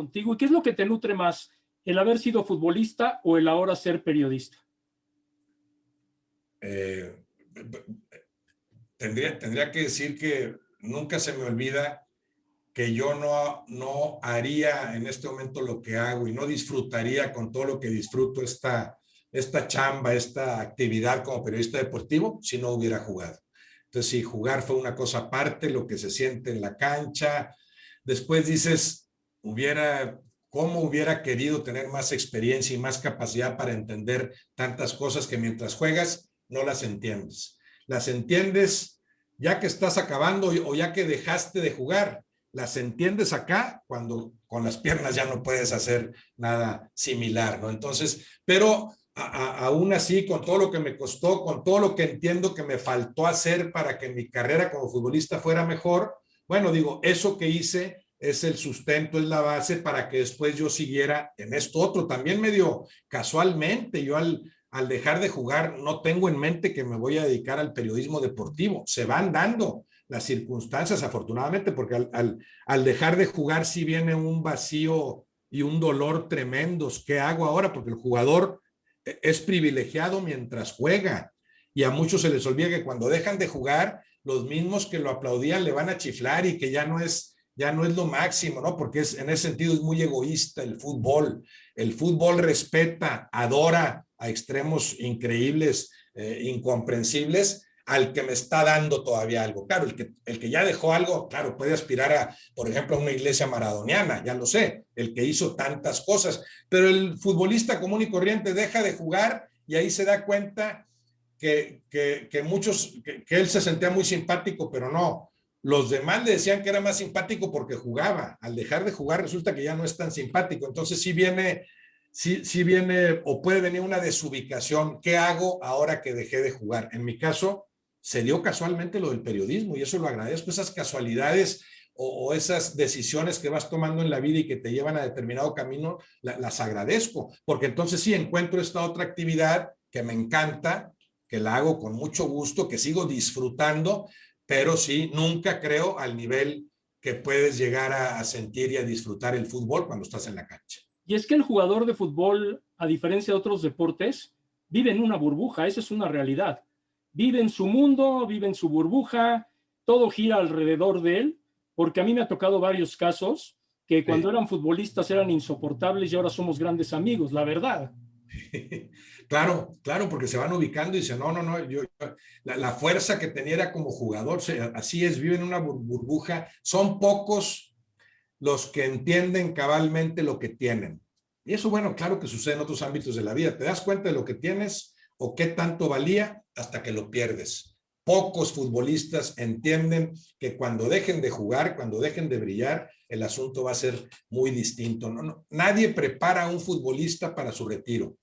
contigo. ¿Y qué es lo que te nutre más? ¿El haber sido futbolista o el ahora ser periodista? Eh, tendría que decir que nunca se me olvida que yo no haría en este momento lo que hago y no disfrutaría con todo lo que disfruto esta chamba, esta actividad como periodista deportivo si no hubiera jugado. Entonces, si jugar fue una cosa aparte, lo que se siente en la cancha, después dices, cómo hubiera querido tener más experiencia y más capacidad para entender tantas cosas que mientras juegas no las entiendes. Las entiendes ya que estás acabando o ya que dejaste de jugar. Las entiendes acá cuando con las piernas ya no puedes hacer nada similar, ¿no? Entonces, pero aún así, con todo lo que me costó, con todo lo que entiendo que me faltó hacer para que mi carrera como futbolista fuera mejor, bueno, digo, eso que hice es el sustento, es la base para que después yo siguiera en esto otro. También medio casualmente, yo al dejar de jugar no tengo en mente que me voy a dedicar al periodismo deportivo. Se van dando las circunstancias, afortunadamente, porque al dejar de jugar sí viene un vacío y un dolor tremendos. ¿Qué hago ahora? Porque el jugador es privilegiado mientras juega y a muchos se les olvida que cuando dejan de jugar, los mismos que lo aplaudían le van a chiflar y que ya no es lo máximo, ¿no? Porque en ese sentido es muy egoísta el fútbol. El fútbol respeta, adora a extremos increíbles, incomprensibles, al que me está dando todavía algo. Claro, el que ya dejó algo, claro, puede aspirar a, por ejemplo, a una iglesia maradoniana, ya lo sé, el que hizo tantas cosas, pero el futbolista común y corriente deja de jugar y ahí se da cuenta que él se sentía muy simpático, pero no. Los demás le decían que era más simpático porque jugaba. Al dejar de jugar resulta que ya no es tan simpático. Entonces sí viene o puede venir una desubicación. ¿Qué hago ahora que dejé de jugar? En mi caso, se dio casualmente lo del periodismo y eso lo agradezco. Esas casualidades o esas decisiones que vas tomando en la vida y que te llevan a determinado camino, las agradezco, porque entonces sí encuentro esta otra actividad que me encanta, que la hago con mucho gusto, que sigo disfrutando, pero sí, nunca creo al nivel que puedes llegar a sentir y a disfrutar el fútbol cuando estás en la cancha. Y es que el jugador de fútbol, a diferencia de otros deportes, vive en una burbuja, esa es una realidad. Vive en su mundo, vive en su burbuja, todo gira alrededor de él, porque a mí me ha tocado varios casos que cuando eran futbolistas eran insoportables y ahora somos grandes amigos, la verdad. Claro, claro, porque se van ubicando y dicen, no, la fuerza que tenía era como jugador, así es, vive en una burbuja, son pocos los que entienden cabalmente lo que tienen. Y eso, bueno, claro que sucede en otros ámbitos de la vida. Te das cuenta de lo que tienes o qué tanto valía hasta que lo pierdes. Pocos futbolistas entienden que cuando dejen de jugar, cuando dejen de brillar, el asunto va a ser muy distinto. Nadie prepara a un futbolista para su retiro.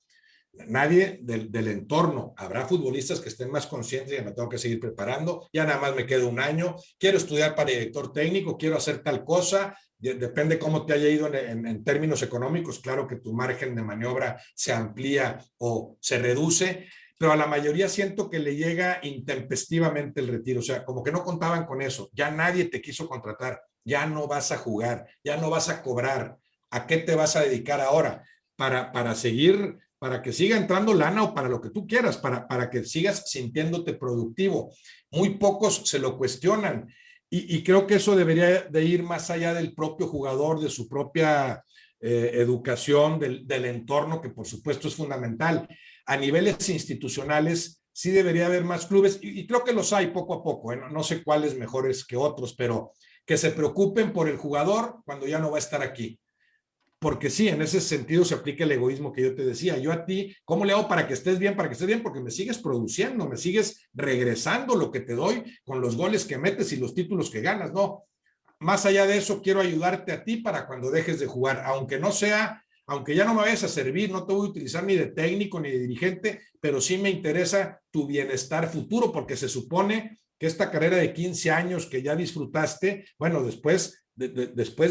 Nadie del entorno. Habrá futbolistas que estén más conscientes y me tengo que seguir preparando. Ya nada más me queda un año. Quiero estudiar para director técnico, quiero hacer tal cosa. Depende cómo te haya ido en términos económicos. Claro que tu margen de maniobra se amplía o se reduce, pero a la mayoría siento que le llega intempestivamente el retiro. O sea, como que no contaban con eso. Ya nadie te quiso contratar. Ya no vas a jugar, ya no vas a cobrar. ¿A qué te vas a dedicar ahora? Para seguir, para que siga entrando lana o para lo que tú quieras, para que sigas sintiéndote productivo. Muy pocos se lo cuestionan y creo que eso debería de ir más allá del propio jugador, de su propia educación, del entorno, que por supuesto es fundamental. A niveles institucionales sí debería haber más clubes y creo que los hay poco a poco, no sé cuáles mejores que otros, pero que se preocupen por el jugador cuando ya no va a estar aquí. Porque sí, en ese sentido se aplica el egoísmo que yo te decía. Yo a ti, ¿cómo le hago para que estés bien? Para que estés bien, porque me sigues produciendo, me sigues regresando lo que te doy con los goles que metes y los títulos que ganas. No, más allá de eso, quiero ayudarte a ti para cuando dejes de jugar, aunque ya no me vayas a servir, no te voy a utilizar ni de técnico ni de dirigente, pero sí me interesa tu bienestar futuro, porque se supone que esta carrera de 15 años que ya disfrutaste, bueno, después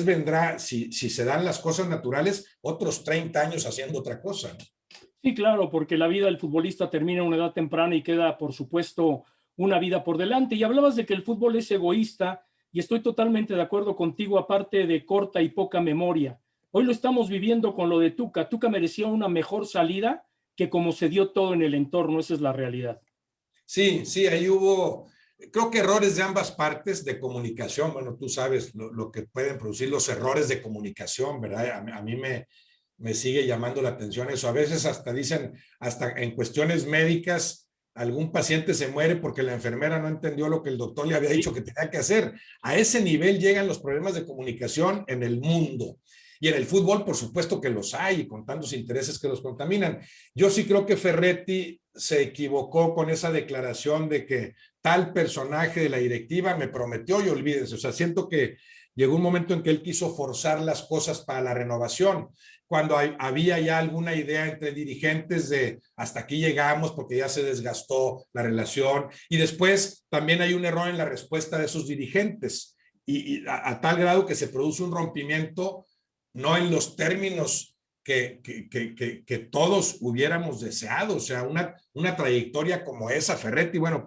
vendrá, si se dan las cosas naturales, otros 30 años haciendo otra cosa. Sí, claro, porque la vida del futbolista termina a una edad temprana y queda, por supuesto, una vida por delante. Y hablabas de que el fútbol es egoísta y estoy totalmente de acuerdo contigo, aparte de corta y poca memoria. Hoy lo estamos viviendo con lo de Tuca. Tuca merecía una mejor salida que como se dio todo en el entorno. Esa es la realidad. Sí, sí, ahí hubo, creo que errores de ambas partes de comunicación. Bueno, tú sabes lo que pueden producir los errores de comunicación, ¿verdad? A mí me sigue llamando la atención eso. A veces hasta dicen, hasta en cuestiones médicas, algún paciente se muere porque la enfermera no entendió lo que el doctor le había dicho que tenía que hacer. A ese nivel llegan los problemas de comunicación en el mundo. Y en el fútbol, por supuesto que los hay, con tantos intereses que los contaminan. Yo sí creo que Ferretti se equivocó con esa declaración de que tal personaje de la directiva me prometió y olvídense. O sea, siento que llegó un momento en que él quiso forzar las cosas para la renovación, cuando había ya alguna idea entre dirigentes de hasta aquí llegamos porque ya se desgastó la relación. Y después también hay un error en la respuesta de esos dirigentes y a tal grado que se produce un rompimiento no en los términos que todos hubiéramos deseado. O sea, una trayectoria como esa, Ferretti, bueno,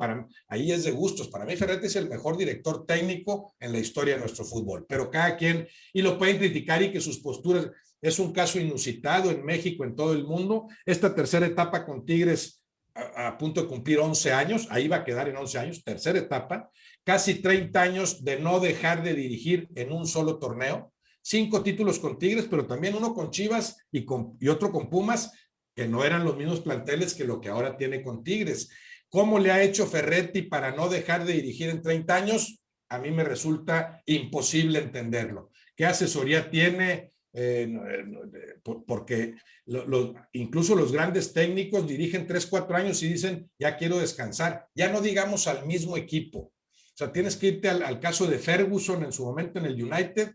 ahí es de gustos. Para mí Ferretti es el mejor director técnico en la historia de nuestro fútbol, pero cada quien, y lo pueden criticar y que sus posturas, es un caso inusitado en México, en todo el mundo. Esta tercera etapa con Tigres a punto de cumplir 11 años, ahí va a quedar en 11 años, tercera etapa, casi 30 años de no dejar de dirigir en un solo torneo. 5 títulos con Tigres, pero también uno con Chivas y otro con Pumas, que no eran los mismos planteles que lo que ahora tiene con Tigres. ¿Cómo le ha hecho Ferretti para no dejar de dirigir en 30 años? A mí me resulta imposible entenderlo. ¿Qué asesoría tiene? Porque incluso los grandes técnicos dirigen 3, 4 años y dicen, ya quiero descansar. Ya no digamos al mismo equipo. O sea, tienes que irte al caso de Ferguson en su momento en el United.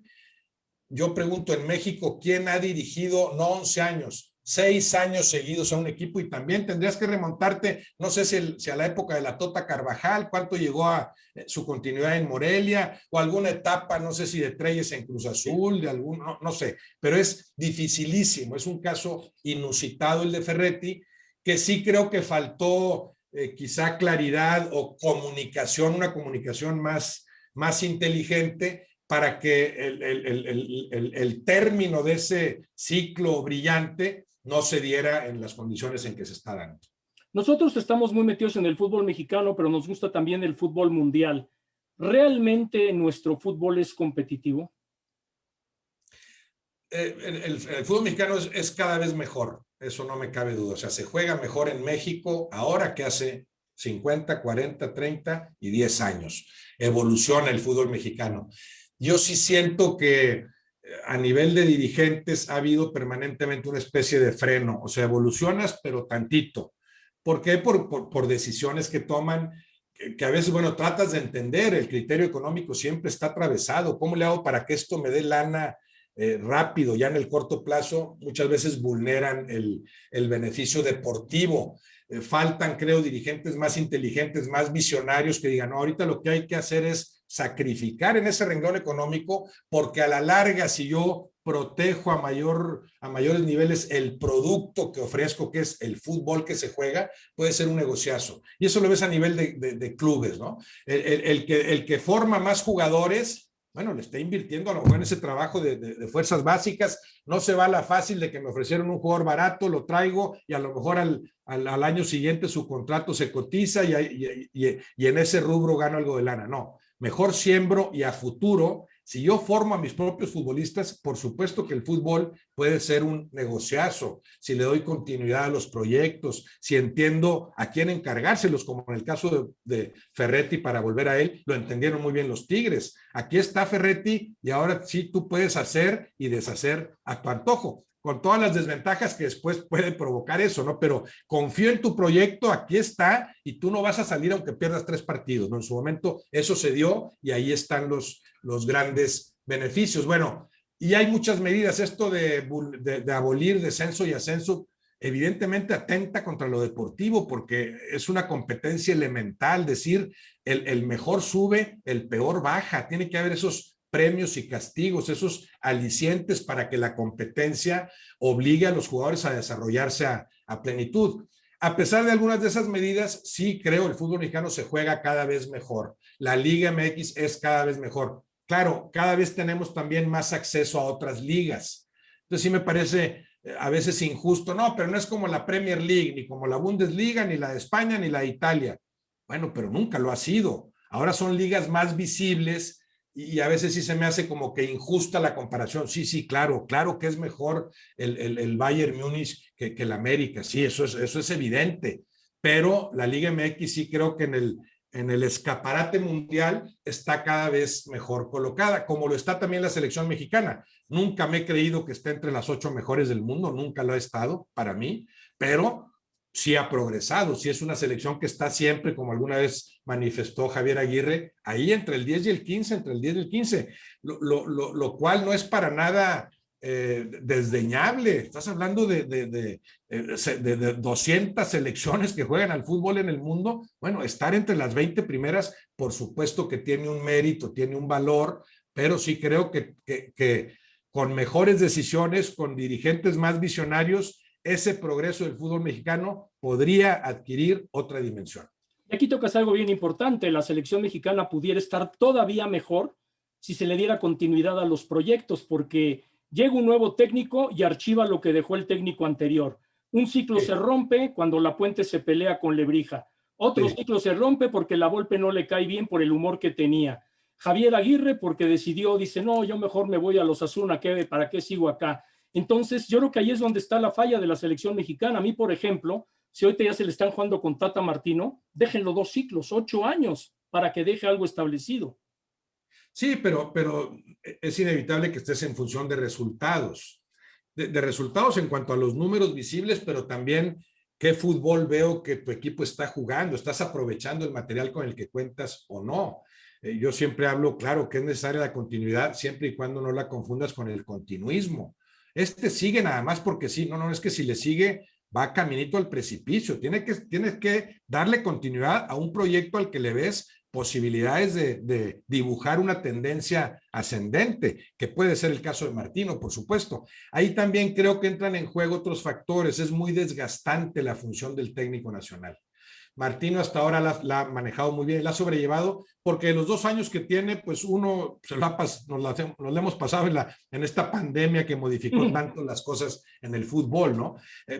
Yo pregunto en México, ¿quién ha dirigido no 11 años, 6 años seguidos a un equipo? Y también tendrías que remontarte, no sé si a la época de la Tota Carvajal, cuánto llegó a su continuidad en Morelia, o alguna etapa, no sé si de Treyes en Cruz Azul, de algún, no sé, pero es dificilísimo, es un caso inusitado el de Ferretti, que sí creo que faltó quizá claridad o comunicación, una comunicación más inteligente, para que el término de ese ciclo brillante no se diera en las condiciones en que se está dando. Nosotros estamos muy metidos en el fútbol mexicano, pero nos gusta también el fútbol mundial. ¿Realmente nuestro fútbol es competitivo? El fútbol mexicano es cada vez mejor, eso no me cabe duda. O sea, se juega mejor en México ahora que hace 50, 40, 30 y 10 años. Evoluciona el fútbol mexicano. Yo sí siento que a nivel de dirigentes ha habido permanentemente una especie de freno, o sea, evolucionas, pero tantito. ¿Por qué? Por decisiones que toman, que a veces, bueno, tratas de entender, el criterio económico siempre está atravesado. ¿Cómo le hago para que esto me dé lana rápido, ya en el corto plazo? Muchas veces vulneran el beneficio deportivo. Faltan, creo, dirigentes más inteligentes, más visionarios que digan, no, ahorita lo que hay que hacer es sacrificar en ese renglón económico, porque a la larga, si yo protejo a mayores niveles el producto que ofrezco, que es el fútbol que se juega, puede ser un negociazo. Y eso lo ves a nivel de clubes, ¿no? El que forma más jugadores, bueno, le está invirtiendo a lo mejor en ese trabajo de fuerzas básicas, no se va a la fácil de que me ofrecieron un jugador barato, lo traigo y a lo mejor al año siguiente su contrato se cotiza y en ese rubro gano algo de lana. No, mejor siembro y a futuro, si yo formo a mis propios futbolistas, por supuesto que el fútbol puede ser un negociazo, si le doy continuidad a los proyectos, si entiendo a quién encargárselos, como en el caso de Ferretti, para volver a él, lo entendieron muy bien los Tigres. Aquí está Ferretti y ahora sí tú puedes hacer y deshacer a tu antojo, con todas las desventajas que después puede provocar eso, ¿no? Pero confío en tu proyecto, aquí está, y tú no vas a salir aunque pierdas 3 partidos, ¿no? En su momento eso se dio y ahí están los grandes beneficios. Bueno, y hay muchas medidas, esto de abolir descenso y ascenso, evidentemente atenta contra lo deportivo, porque es una competencia elemental, decir, el mejor sube, el peor baja, tiene que haber esos premios y castigos, esos alicientes para que la competencia obligue a los jugadores a desarrollarse a plenitud. A pesar de algunas de esas medidas, sí creo el fútbol mexicano se juega cada vez mejor. La Liga MX es cada vez mejor. Claro, cada vez tenemos también más acceso a otras ligas. Entonces sí me parece a veces injusto. No, pero no es como la Premier League, ni como la Bundesliga, ni la de España, ni la de Italia. Bueno, pero nunca lo ha sido. Ahora son ligas más visibles y a veces sí se me hace como que injusta la comparación. Sí, sí, claro, claro que es mejor el Bayern Múnich que el América. Sí, eso es evidente. Pero la Liga MX sí creo que en el escaparate mundial está cada vez mejor colocada, como lo está también la selección mexicana. Nunca me he creído que esté entre las 8 mejores del mundo, nunca lo ha estado para mí, pero sí ha progresado, sí es una selección que está siempre, como alguna vez manifestó Javier Aguirre, ahí entre el 10 y el 15, entre el 10 y el 15, lo cual no es para nada desdeñable. Estás hablando de 200 selecciones que juegan al fútbol en el mundo. Bueno, estar entre las 20 primeras, por supuesto que tiene un mérito, tiene un valor, pero sí creo que con mejores decisiones, con dirigentes más visionarios, ese progreso del fútbol mexicano podría adquirir otra dimensión. Y aquí tocas algo bien importante, la selección mexicana pudiera estar todavía mejor si se le diera continuidad a los proyectos, porque llega un nuevo técnico y archiva lo que dejó el técnico anterior. Un ciclo se rompe cuando Lapuente se pelea con Lebrija. Otro ciclo se rompe porque la Volpe no le cae bien por el humor que tenía. Javier Aguirre porque decidió, dice, no, yo mejor me voy a los Osasuna, ¿para qué sigo acá? Entonces, yo creo que ahí es donde está la falla de la selección mexicana. A mí, por ejemplo, si ahorita ya se le están jugando con Tata Martino, déjenlo 2 ciclos, 8 años, para que deje algo establecido. Sí, pero es inevitable que estés en función de resultados. De resultados en cuanto a los números visibles, pero también qué fútbol veo que tu equipo está jugando, estás aprovechando el material con el que cuentas o no. Yo siempre hablo, claro, que es necesaria la continuidad siempre y cuando no la confundas con el continuismo. Este sigue nada más porque sí, no, es que si le sigue va caminito al precipicio. Tienes que darle continuidad a un proyecto al que le ves posibilidades de dibujar una tendencia ascendente, que puede ser el caso de Martino, por supuesto. Ahí también creo que entran en juego otros factores. Es muy desgastante la función del técnico nacional. Martino hasta ahora la ha manejado muy bien, la ha sobrellevado, porque los 2 años que tiene, pues uno nos la hemos pasado en esta pandemia que modificó tanto las cosas en el fútbol, ¿no?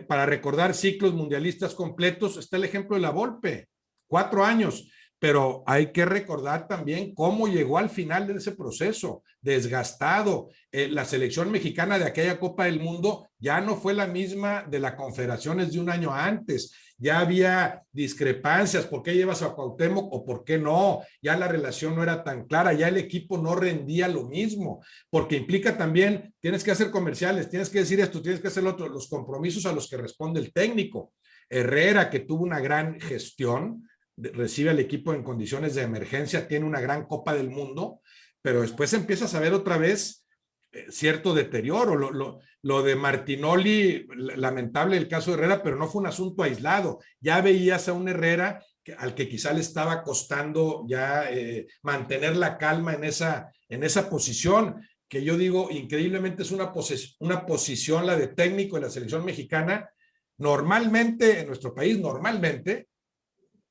Para recordar ciclos mundialistas completos, está el ejemplo de la Volpe, 4 años, pero hay que recordar también cómo llegó al final de ese proceso, desgastado. La selección mexicana de aquella Copa del Mundo ya no fue la misma de las Confederaciones de un año antes. Ya había discrepancias, ¿por qué llevas a Cuauhtémoc o por qué no? Ya la relación no era tan clara, ya el equipo no rendía lo mismo, porque implica también, tienes que hacer comerciales, tienes que decir esto, tienes que hacer lo otro, los compromisos a los que responde el técnico. Herrera, que tuvo una gran gestión, recibe al equipo en condiciones de emergencia, tiene una gran Copa del Mundo, pero después empiezas a ver otra vez cierto deterioro. Lo de Martinoli, lamentable el caso de Herrera, pero no fue un asunto aislado. Ya veías a un Herrera al que quizá le estaba costando ya mantener la calma en esa posición, que yo digo, increíblemente es una posición, la de técnico de la selección mexicana, normalmente en nuestro país, normalmente,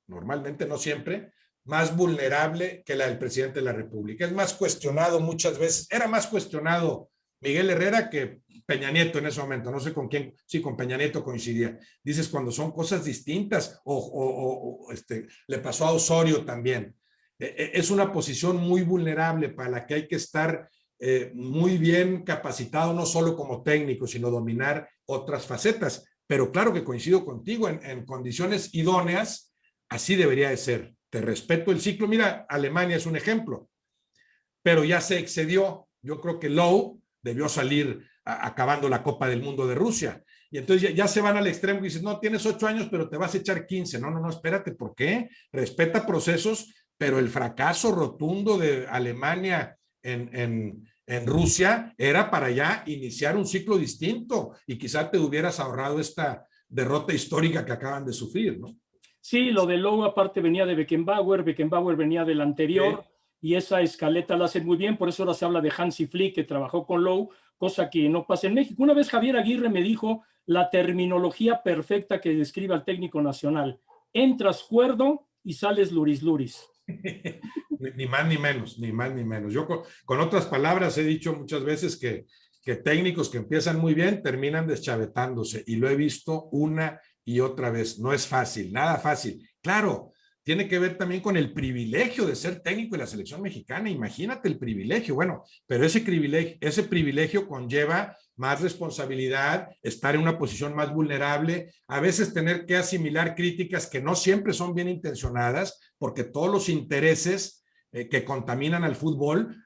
no siempre, más vulnerable que la del presidente de la República. Es más cuestionado muchas veces, era más cuestionado Miguel Herrera que Peña Nieto en ese momento, no sé con quién, sí, con Peña Nieto coincidía. Dices cuando son cosas distintas, le pasó a Osorio también. Es una posición muy vulnerable para la que hay que estar muy bien capacitado, no solo como técnico, sino dominar otras facetas. Pero claro que coincido contigo, en condiciones idóneas, así debería de ser. Te respeto el ciclo. Mira, Alemania es un ejemplo, pero ya se excedió. Yo creo que Lowe debió salir acabando la Copa del Mundo de Rusia. Y entonces ya se van al extremo y dices, no, tienes 8 años, pero te vas a echar 15. No, espérate, ¿por qué? Respeta procesos, pero el fracaso rotundo de Alemania en Rusia era para ya iniciar un ciclo distinto y quizá te hubieras ahorrado esta derrota histórica que acaban de sufrir, ¿no? Sí, lo de Lowe aparte venía de Beckenbauer venía del anterior, y esa escaleta la hacen muy bien, por eso ahora se habla de Hansi Flick, que trabajó con Lowe, cosa que no pasa en México. Una vez Javier Aguirre me dijo la terminología perfecta que describe al técnico nacional: entras cuerdo y sales luris luris. Ni más ni menos, ni más ni menos. Yo con otras palabras he dicho muchas veces que que técnicos que empiezan muy bien terminan deschavetándose, y lo he visto una y otra vez. No es fácil, nada fácil. Claro, tiene que ver también con el privilegio de ser técnico de la selección mexicana. Imagínate el privilegio. Bueno, pero ese privilegio conlleva más responsabilidad, estar en una posición más vulnerable, a veces tener que asimilar críticas que no siempre son bien intencionadas, porque todos los intereses que contaminan al fútbol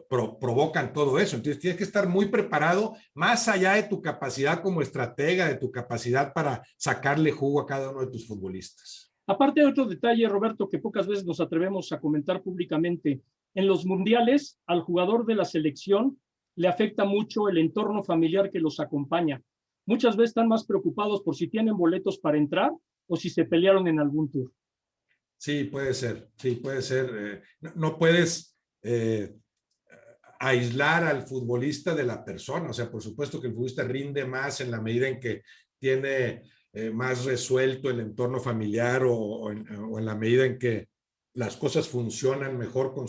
provocan todo eso. Entonces tienes que estar muy preparado, más allá de tu capacidad como estratega, de tu capacidad para sacarle jugo a cada uno de tus futbolistas. Aparte de otro detalle, Roberto, que pocas veces nos atrevemos a comentar públicamente, en los mundiales al jugador de la selección le afecta mucho el entorno familiar que los acompaña. Muchas veces están más preocupados por si tienen boletos para entrar o si se pelearon en algún tour. Sí, puede ser, sí, puede ser. No puedes aislar al futbolista de la persona. O sea, por supuesto que el futbolista rinde más en la medida en que tiene más resuelto el entorno familiar o en la medida en que las cosas funcionan mejor con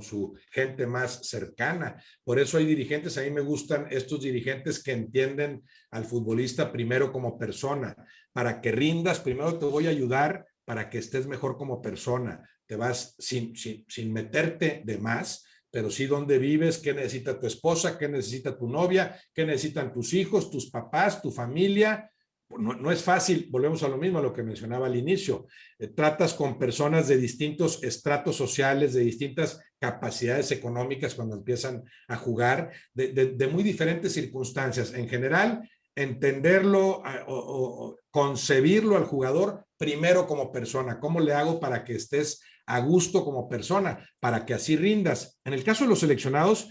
su gente más cercana. Por eso hay dirigentes, a mí me gustan estos dirigentes que entienden al futbolista primero como persona. Para que rindas, primero te voy a ayudar para que estés mejor como persona. Te vas sin meterte de más, pero sí dónde vives, qué necesita tu esposa, qué necesita tu novia, qué necesitan tus hijos, tus papás, tu familia. No es fácil, volvemos a lo mismo, a lo que mencionaba al inicio. Tratas con personas de distintos estratos sociales, de distintas capacidades económicas cuando empiezan a jugar, de muy diferentes circunstancias. En general, entenderlo o concebirlo al jugador primero como persona. ¿Cómo le hago para que estés a gusto como persona? Para que así rindas. En el caso de los seleccionados,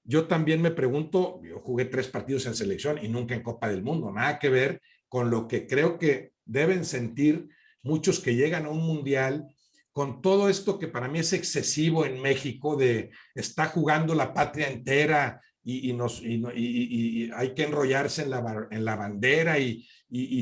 yo también me pregunto, yo jugué 3 partidos en selección y nunca en Copa del Mundo, nada que ver con lo que creo que deben sentir muchos que llegan a un mundial con todo esto que para mí es excesivo en México, de está jugando la patria entera y hay que enrollarse en la bandera y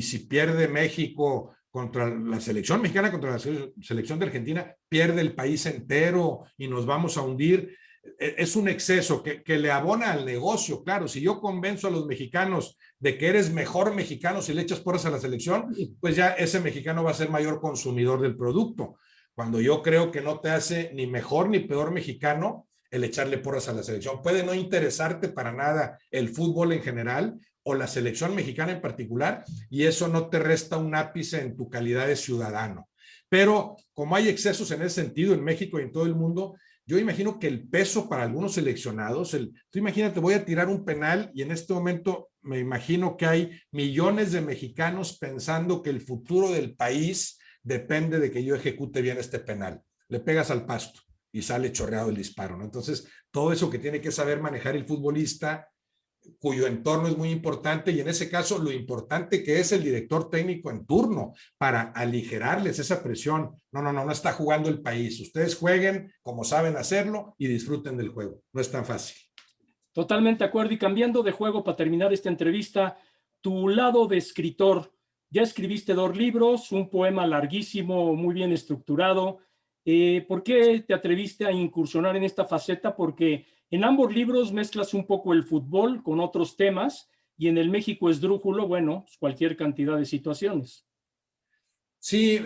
si pierde México contra la selección mexicana, contra la selección de Argentina, pierde el país entero y nos vamos a hundir. Es un exceso que le abona al negocio. Claro, si yo convenzo a los mexicanos de que eres mejor mexicano si le echas porras a la selección, pues ya ese mexicano va a ser mayor consumidor del producto. Cuando yo creo que no te hace ni mejor ni peor mexicano el echarle porras a la selección. Puede no interesarte para nada el fútbol en general o la selección mexicana en particular, y eso no te resta un ápice en tu calidad de ciudadano. Pero como hay excesos en ese sentido en México y en todo el mundo, yo imagino que el peso para algunos seleccionados, tú imagínate, voy a tirar un penal y en este momento me imagino que hay millones de mexicanos pensando que el futuro del país depende de que yo ejecute bien este penal. Le pegas al pasto y sale chorreado el disparo, ¿no? Entonces, todo eso que tiene que saber manejar el futbolista, cuyo entorno es muy importante, y en ese caso lo importante que es el director técnico en turno para aligerarles esa presión. No está jugando el país. Ustedes jueguen como saben hacerlo y disfruten del juego. No es tan fácil. Totalmente de acuerdo. Y cambiando de juego para terminar esta entrevista, tu lado de escritor, ya escribiste 2 libros, un poema larguísimo, muy bien estructurado. ¿Por qué te atreviste a incursionar en esta faceta? Porque en ambos libros mezclas un poco el fútbol con otros temas, y en el México esdrújulo, bueno, cualquier cantidad de situaciones. Sí,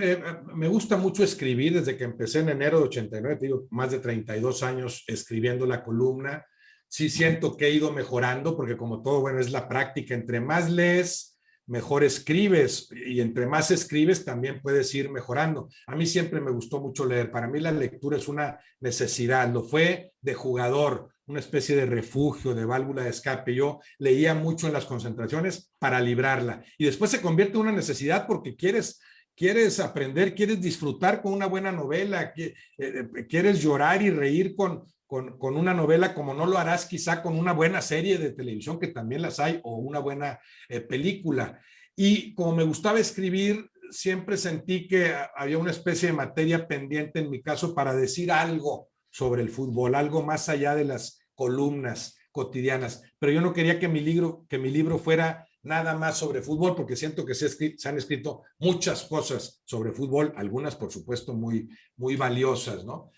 me gusta mucho escribir desde que empecé en enero de 89, te digo, más de 32 años escribiendo la columna. Sí siento que he ido mejorando porque como todo, bueno, es la práctica. Entre más lees, mejor escribes, y entre más escribes también puedes ir mejorando. A mí siempre me gustó mucho leer. Para mí la lectura es una necesidad. Lo fue de jugador, una especie de refugio, de válvula de escape. Yo leía mucho en las concentraciones para librarla y después se convierte en una necesidad porque quieres aprender, quieres disfrutar con una buena novela, quieres llorar y reír con una novela como no lo harás quizá con una buena serie de televisión, que también las hay, o una buena película. Y como me gustaba escribir, siempre sentí que había una especie de materia pendiente en mi caso para decir algo sobre el fútbol, algo más allá de las columnas cotidianas. Pero yo no quería que mi libro fuera nada más sobre fútbol, porque siento que se han escrito muchas cosas sobre fútbol, algunas por supuesto muy, muy valiosas, ¿no?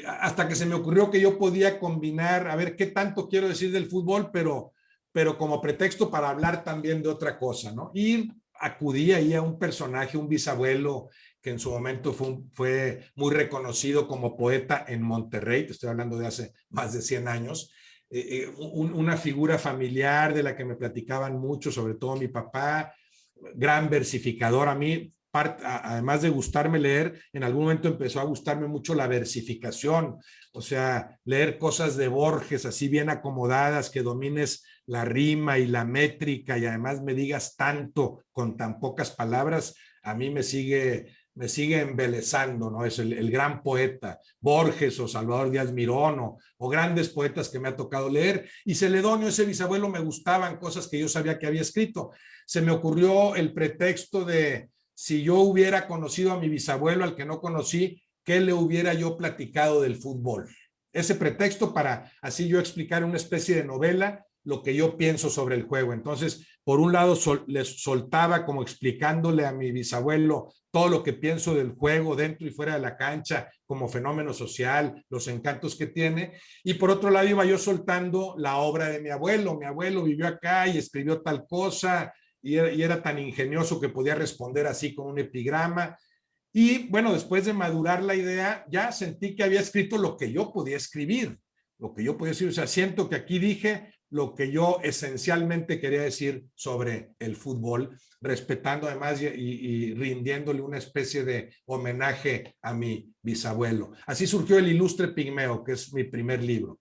Hasta que se me ocurrió que yo podía combinar, a ver qué tanto quiero decir del fútbol, pero pero como pretexto para hablar también de otra cosa, ¿no? Y acudí ahí a un personaje, un bisabuelo que en su momento fue muy reconocido como poeta en Monterrey, te estoy hablando de hace más de 100 años, una figura familiar de la que me platicaban mucho, sobre todo mi papá, gran versificador. A mí, además de gustarme leer, en algún momento empezó a gustarme mucho la versificación, o sea, leer cosas de Borges así bien acomodadas, que domines la rima y la métrica y además me digas tanto con tan pocas palabras, a mí me sigue embelezando, ¿no? Es el gran poeta, Borges o Salvador Díaz Mirón o grandes poetas que me ha tocado leer. Y Celedonio, ese bisabuelo, me gustaban cosas que yo sabía que había escrito. Se me ocurrió el pretexto de si yo hubiera conocido a mi bisabuelo, al que no conocí, ¿qué le hubiera yo platicado del fútbol? Ese pretexto para así yo explicar una especie de novela lo que yo pienso sobre el juego. Entonces, por un lado, les soltaba como explicándole a mi bisabuelo todo lo que pienso del juego dentro y fuera de la cancha como fenómeno social, los encantos que tiene. Y por otro lado, iba yo soltando la obra de mi abuelo. Mi abuelo vivió acá y escribió tal cosa y era tan ingenioso que podía responder así con un epigrama. Y bueno, después de madurar la idea, ya sentí que había escrito lo que yo podía escribir, lo que yo podía decir. O sea, siento que aquí dije lo que yo esencialmente quería decir sobre el fútbol, respetando además y rindiéndole una especie de homenaje a mi bisabuelo. Así surgió El Ilustre Pigmeo, que es mi primer libro.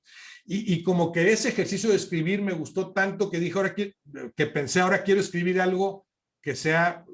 Y como que ese ejercicio de escribir me gustó tanto que dije, que pensé, ahora quiero escribir algo que sea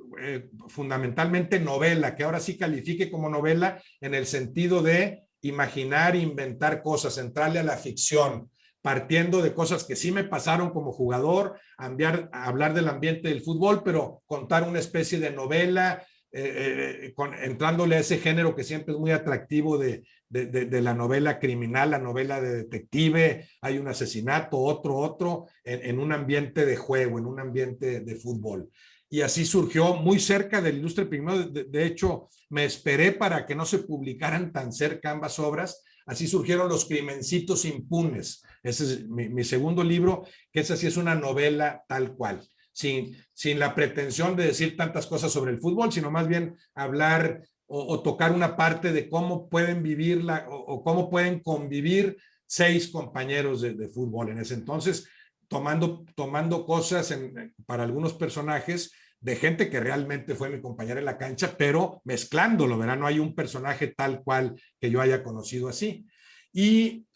fundamentalmente novela, que ahora sí califique como novela en el sentido de imaginar, inventar cosas, entrarle a la ficción, partiendo de cosas que sí me pasaron como jugador, a hablar del ambiente del fútbol, pero contar una especie de novela, entrándole a ese género que siempre es muy atractivo de la novela criminal, la novela de detective, hay un asesinato, otro, en un ambiente de juego, en un ambiente de fútbol. Y así surgió muy cerca del Ilustre Pigmeo. De hecho, me esperé para que no se publicaran tan cerca ambas obras. Así surgieron Los Crimencitos Impunes. Ese es mi segundo libro, que esa sí es una novela tal cual, sin la pretensión de decir tantas cosas sobre el fútbol, sino más bien hablar o tocar una parte de cómo pueden vivirla o cómo pueden convivir 6 compañeros de fútbol en ese entonces, tomando cosas para algunos personajes de gente que realmente fue mi compañera en la cancha, pero mezclándolo, ¿verdad? No hay un personaje tal cual que yo haya conocido así. Y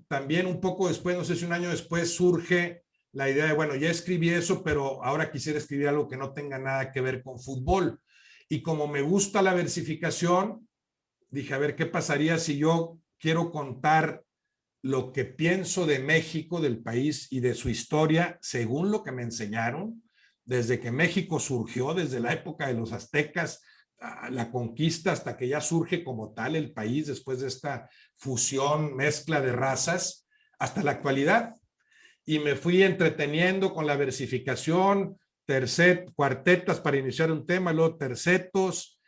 también un poco después, no sé si un año después, surge la idea de, bueno, ya escribí eso, pero ahora quisiera escribir algo que no tenga nada que ver con fútbol. Y como me gusta la versificación, dije, a ver, ¿qué pasaría si yo quiero contar lo que pienso de México, del país y de su historia, según lo que me enseñaron, desde que México surgió, desde la época de los aztecas, la conquista hasta que ya surge como tal el país después de esta fusión, mezcla de razas, hasta la actualidad? Y me fui entreteniendo con la versificación, cuartetas para iniciar un tema, luego tercetos,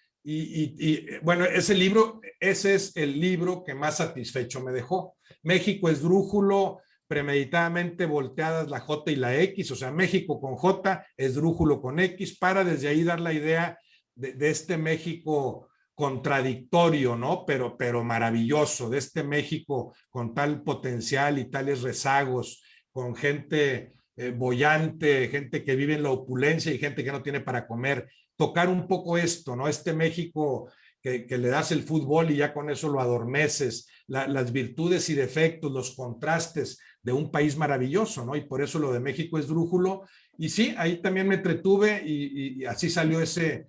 bueno, ese es el libro que más satisfecho me dejó. México esdrújulo, premeditadamente volteadas la J y la X, o sea, México con J, esdrújulo con X, para desde ahí dar la idea de este México contradictorio, ¿no? Pero maravilloso, de este México con tal potencial y tales rezagos, con gente boyante, gente que vive en la opulencia y gente que no tiene para comer. Tocar un poco esto, ¿no? Este México que le das el fútbol y ya con eso lo adormeces, las virtudes y defectos, los contrastes de un país maravilloso, ¿no? Y por eso lo de México esdrújulo. Y sí, ahí también me entretuve y así salió ese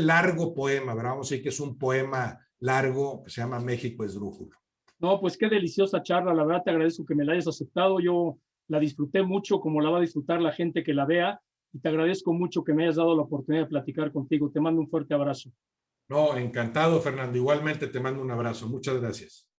largo poema, ¿verdad? Vamos a decir que es un poema largo que se llama México esdrújulo. No, pues qué deliciosa charla, la verdad te agradezco que me la hayas aceptado, yo la disfruté mucho como la va a disfrutar la gente que la vea y te agradezco mucho que me hayas dado la oportunidad de platicar contigo, te mando un fuerte abrazo. No, encantado, Fernando, igualmente te mando un abrazo, muchas gracias.